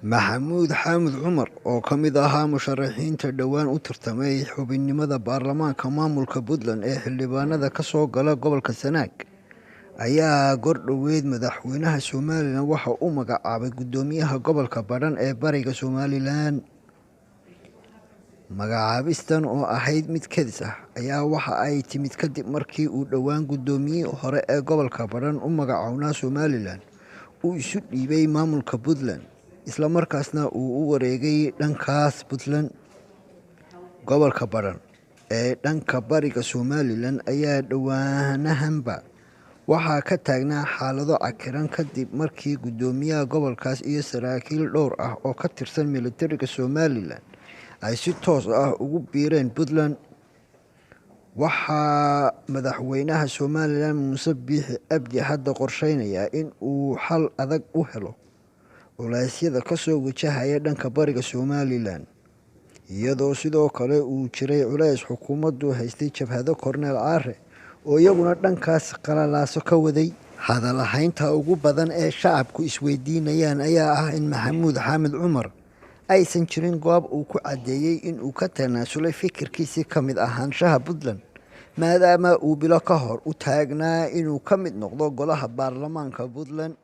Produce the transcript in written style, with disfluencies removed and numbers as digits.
Maxamuud Xaamud Cumar oo ka mid ahaa musharaxiinta dhowaan u tartamay xubinnimada baarlamaanka maamulka Puntland ee xildhibaanada ka soo gala gobolka Sanaag ayaa gordhoweyd madaxweynaha Somaliland waxa uu magacaabay guddoomiyaha gobolka Badhan ee bariga Somaliland. Magacaabistan oo ahayd mid kedis ah ayaa waxa ay timid kadib markii uu dhowaan guddoomiyihii hore ee gobolka Badhan u magacaabnaa Somaliland uu isu dhiibay maamulka Puntland, isla markaasna uu u wareegay dhankaas Puntland. Gobolka Badhan ee dhanka bariga Somaliland ayaa dhowaanahanba waxaa ka taagnaa xaalado cakiran kadib markii guddoomiyaha gobolkaas iyo saraakiil dhowr ah oo ka tirsan militariga Somaliland ay si toos ah ugu biireen Puntland. Waxaa madaxweynaha Somaliland Muuse Biixi Cabdi hadda qorsheynayaa in uu xal adag u helo culeysyada ka soo wajahaya dhanka bariga Somaliland, iyadoo sidoo kale uu jiray culeys xukuumaddu haystay jabhado Korneel Caare oo iyaguna dhankaas qalalaaso ka waday. Hadalhaynta ugu badan ee shacabku isweydiinayaan ayaa ah in Maxamuud Xaamud Cumar aysan jirin goob uu ku caddeeyey in uu ka tanaasulay fikirkiisii ka mid ahaanshaha Puntland, maadaama uu bilo ka hor u taagnaa inuu ka mid noqdo golaha baarlamaanka Puntland.